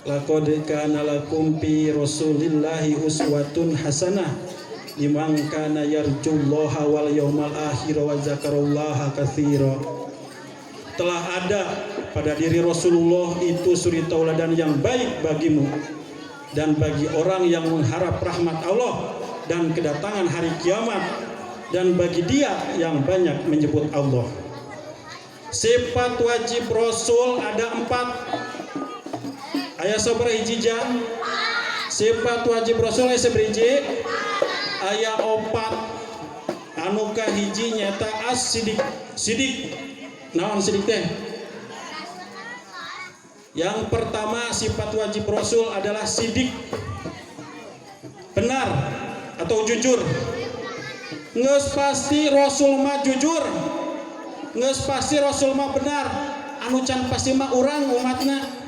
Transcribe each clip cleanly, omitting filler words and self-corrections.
Laqad kana lakum fi Rasulillahi uswatun hasanah liman kana yarjullaha wal yawmal akhir wa dzakarallaha katsira. Telah ada pada diri Rasulullah itu suri tauladan yang baik bagimu dan bagi orang yang mengharap rahmat Allah dan kedatangan hari kiamat, dan bagi dia yang banyak menyebut Allah. Sifat wajib Rasul ada 4. Aya sabaraha hiji jam? Sifat wajib Rasul aya sabriji? Aya 4. Anu kahiji nyata as-sidik. Sidik. Naon sidik teh? Yang pertama sifat wajib Rasul adalah sidik. Benar atau jujur? Ngeus pasti Rasul mah jujur. Ngeus pasti Rasul mah benar. Anu can pasti mah urang umatna.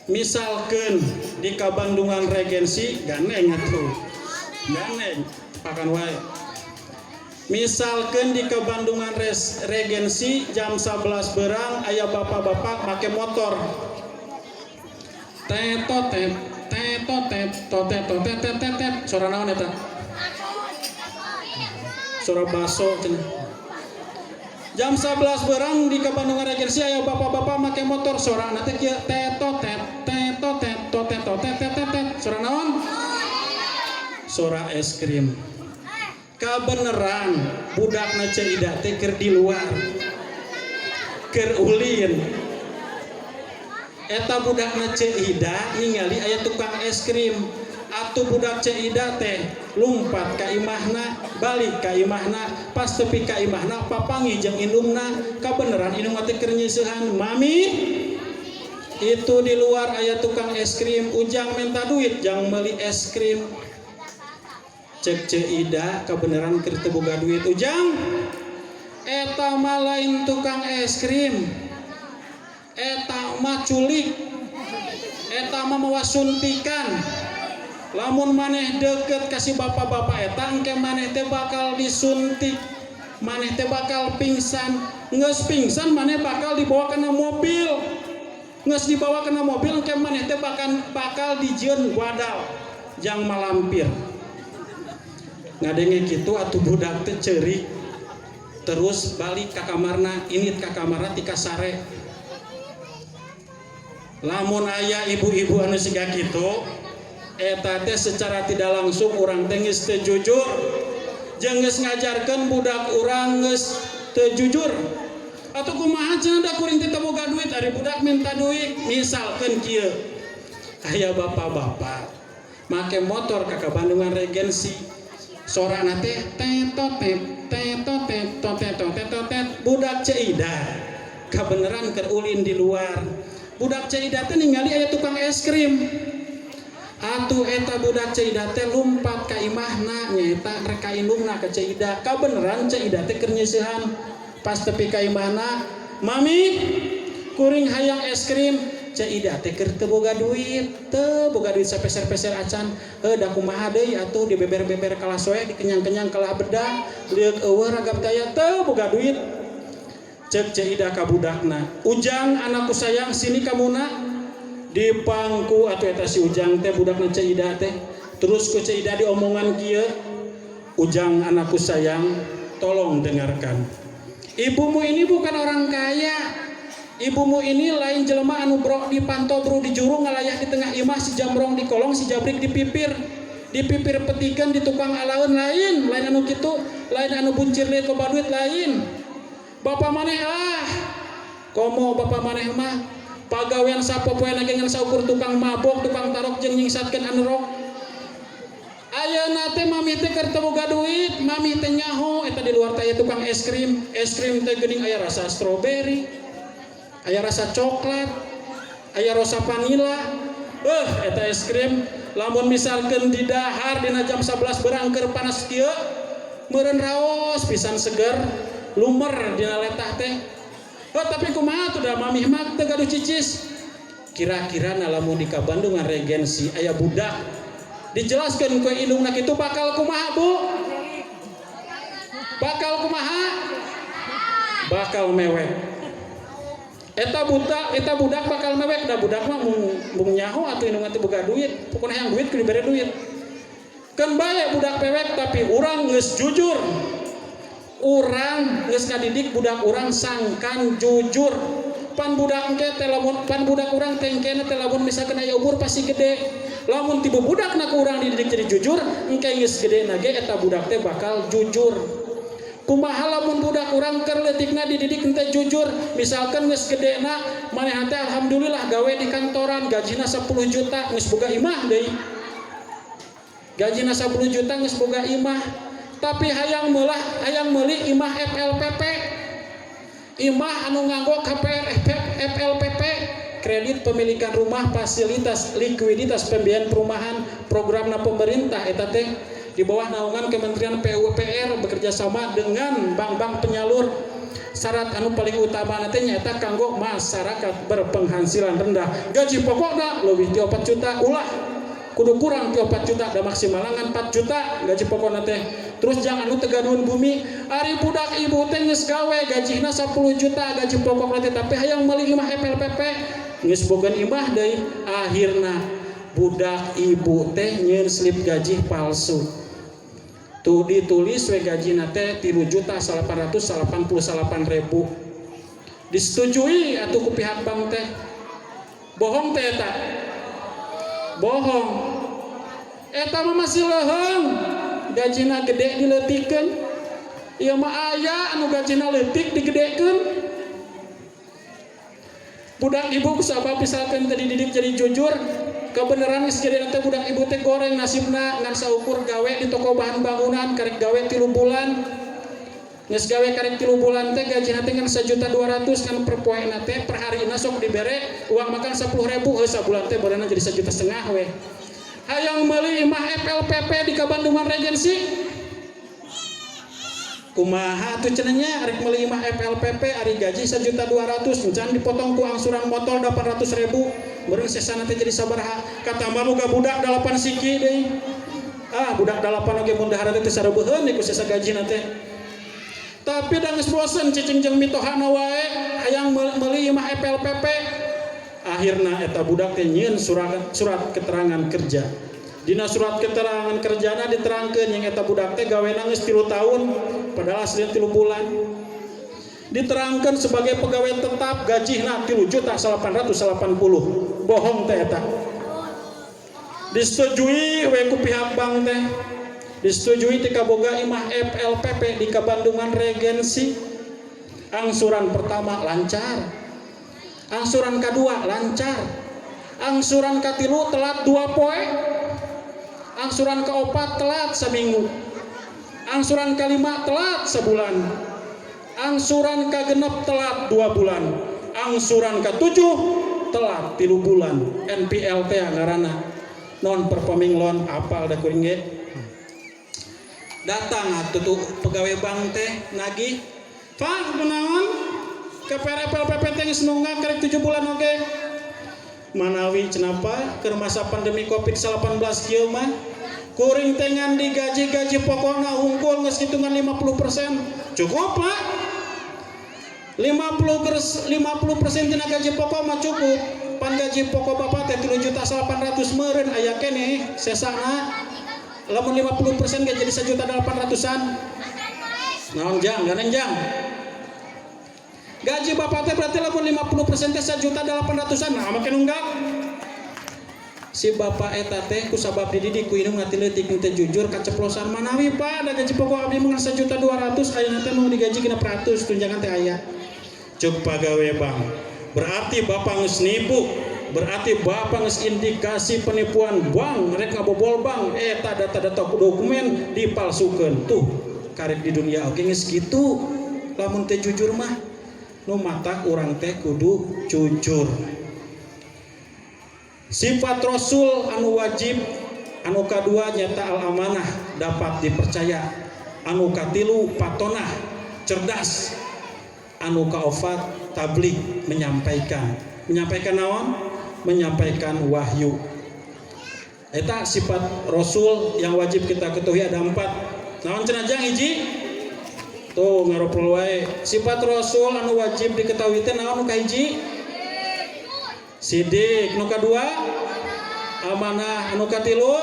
Misalkan di Kabandungan Regensi ganeng atuh. Ganeng pakan wae. Misalkan di Kabandungan Regensi jam 11 berang aya bapak-bapak make motor. Tetotet tetotet totet totet totet. Suara naon eta? Suara baso cenah. Jam 11 berang di Kabandungan Regensi aya bapak-bapak make motor, suara nanti kieu tetotet tetotet totet totet totet. Suara naon? Suara es krim. Kabeneran budakna Caidah teh keur di luar. Keur ulin. Eta budakna Caidah ningali aya tukang es krim. Atuh budak Caidah teh lumpat ka imahna, balik ka imahna, pas tepi ka imahna papangi jeung indungna. Kabeneran indung teh keur nyeusehan, "Mami, itu di luar aya tukang es krim, ujang minta duit jang meuli es krim." Cek Caidah kabeneran keur teu boga duit ujang. Eta mah lain tukang es krim. Eta mah culik. Eta mah mawa suntikan. Lamun maneh deket kasih bapak-bapak eta engke maneh teh bakal disuntik. Maneh teh bakal pingsan. Ngeus pingsan maneh bakal dibawa kana mobil. Ngeus dibawa kana mobil engke maneh teh bakal dijieun wadal jang malampir. Ngadenge kitu atuh budak teh ceurik terus balik ka kamarna, init ka kamarna ti kasare. Lamun aya ibu-ibu anu siga kitu eta teh secara tidak langsung urang teh geus teu jujur jeung geus ngajarkeun budak urang geus teu jujur. Atuh kumaha cenah da kuring teh teu boga duit ari budak minta duit. Misalkeun kieu aya bapak-bapak make motor ka Bandungan Regensi. Sorana teh tetotet tetotet totet totet totet. Budak Caidah kabeneran keur ulin di luar. Budak Caidah teh ningali aya tukang es krim. Atuh eta budak Caidah teh lumpat ka imahna nyaeta rek ka indungna ka Caidah. Kabeneran Caidah teh keur nyeusehan. Pas tepi ka imahna, "Mami, kuring hayang es krim." Caidah teh keur teu boga duit sapeser-peser acan. Da kumaha deui atuh dibeber-beber kalas we, dikenyang-kenyang kalah bedah, liuk eueuh ragap daya teu boga duit. Cek Caidah ka budakna, "Ujang anakku sayang sini kamuna." Di pangku atuh eta si Ujang teh budakna Caidah teh. Terus ku Caidah diomongan kieu, "Ujang anakku sayang, tolong dengarkan. Ibumu ini bukan orang kaya. Ibumu ini lain jelema anu brok dipantau bro di juru ngalayak di tengah imah, si jambrong di kolong, si jabrik di pipir petikan di tukang alaun lain anu kitu, lain anu buncir liat loba duit lain. Bapak maneh komo bapak maneh mah pagawean sapopoe nagengan saukur tukang mabok, tukang tarok jeung nyingsatkeun anu rok. Ayeuna teh mami teh keur teu boga duit, mami teh nyaho eta di luar teh tukang es krim teh geuning aya rasa stroberi, aya rasa coklat, aya rasa vanila. Eta es krim lamun misalkeun di dahar dina jam 11 berang keur panas kieu meureun raos pisan seger lumer dina letah teh. Tapi kumaha tuh da mamih mah teu gaduh cicis. Kira-kira lamun di Kabandungan Regensi aya budak dijelaskeun ku indungna kitu bakal kumaha Bu? Bakal kumaha? Bakal mewek. Eta budak bakal mewek da budak mah mung nyaho atuh indung teh boga duit pokona hayang duit kudu dibere duit kan bae budak pewek tapi urang geus jujur urang geus ngadidik budak urang sangkan jujur pan budak engke teh lamun pan budak urang teh engkena teh lamun misalkan aya umur pasti gede lamun tibu budak na ku urang dididik jadi jujur engke geus gede na ge eta budak teh bakal jujur kumaha lamun budak urang keur leutikna dididik teh jujur misalkan geus gedena maneh teh alhamdulillah gawe di kantoran gajina 10 juta geus boga imah deui gajina 10 juta geus boga imah tapi hayang meuli imah FLPP imah anu nganggo KPR FLPP kredit pemilikan rumah fasilitas likuiditas pembiayaan perumahan programna pemerintah eta teh di bawah naungan Kementerian PUPR bekerja sama dengan bank-bank penyalur syarat anu paling utama nanti nyata kanggo masyarakat berpenghasilan rendah gaji pokokna leuwih ti 4 juta ulah kudu kurang ti 4 juta da maksimalangan 4 juta gaji pokokna teh terus jangan anu tegaduhan bumi ari budak ibu teh geus gawe gajina 10 juta gaji pokokna teh tapi hayang meuli imah FLPP geus bogan imah deui akhirna budak ibu teh nyieun slip gaji palsu tuh ditulis we gajina teh 3.888.000 disetujui atuh ku pihak bank teh bohong teh eta bohong eta mah masih leuheung gajina gede dileutikeun ieu mah aya anu gajina leutik digedekeun budak ibu kusabab misalkan tadi dididik jadi jujur kebenaran geus gede teh budak ibu teh goreng nasibna ngan saukur gawe di toko bahan bangunan karek gawe 3 bulan geus gawe karek 3 bulan teh gajina teh ngan 1.200.000 kan per poena teh per harina sok dibere uang makan 10.000 heuh sabulan teh bareuna jadi 1,5 juta we hayang meuli imah FLPP di Kabandungan Regensi kumaha tuh cenanya arek meuli imah FLPP ari gaji 1.200.000 encan dipotong ku angsuran motor 800.000 beureung sesana teh jadi sabaraha kata mah boga budak 8 siki deui budak 8 oge mun dahar teh sareubeheun ku sesa gajina teh tapi da geus bosen cicing jeung mitohana wae hayang meuli imah FLPP akhirna eta budak teh nyieun surat keterangan kerja dina surat keterangan kerjana diterangkeun yang eta budak teh gawena geus 3 tahun padahal asli 3 bulan diterangkan sebagai pegawai tetap gajina 3.880.000 bohong teh eta disetujui we ku pihak bank teh disetujui ti kaboga imah FLPP di Kabandungan Regensi angsuran pertama lancar angsuran kedua lancar angsuran katilu telat 2 poe angsuran keopat telat seminggu angsuran kelima telat sebulan angsuran kagenep telat 2 bulan angsuran ke-7 telat 3 bulan NPL teh ngaranna non performing loan apal da kuring ge datang atuh pegawai bank teh nagih Pak kunaon KPR FLPP teh geus nunggak karek 7 bulan oge manawi cenapa keur masa pandemi Covid-19 kieu mah kuring teh ngan digaji pokokna unggul geus hitungan 50% cukup Pak 50% tina gaji pokok mah cukup pan gaji pokok bapak teh 3.800.000 meureun aya keneh sesana lamun 50% ge jadi 1.800.000-an naon jang ganeng jang gaji bapak teh berarti lamun 50% teh 1.800.000-an nah make nunggak si bapak eta teh kusabab dididik ku indung ngati leutik teh jujur kaceplosan manawi Pak da gaji pokok abdi mah 1.200.000 ayeuna teh mau digaji kena 100 tunjangan teh aya cuk pagawe bang berarti bapak geus nipu berarti bapak geus indikasi penipuan bank rek ngabobol bank eta data-data dokumen dipalsukeun tuh karek di dunia oge geus kitu lamun teh jujur mah nu matak urang teh kudu jujur sifat Rasul anu wajib anu kadua nyata al amanah dapat dipercaya anu katilu patonah cerdas anu kaopat tabligh menyampaikan naon menyampaikan wahyu eta sifat Rasul yang wajib kita ketahui ada 4 naon cenah jang hiji tuh ngaropol wae. Sifat Rasul anu wajib diketahui teh naon nu kahiji? Sidik. Nu kadua amanah. Anu katilu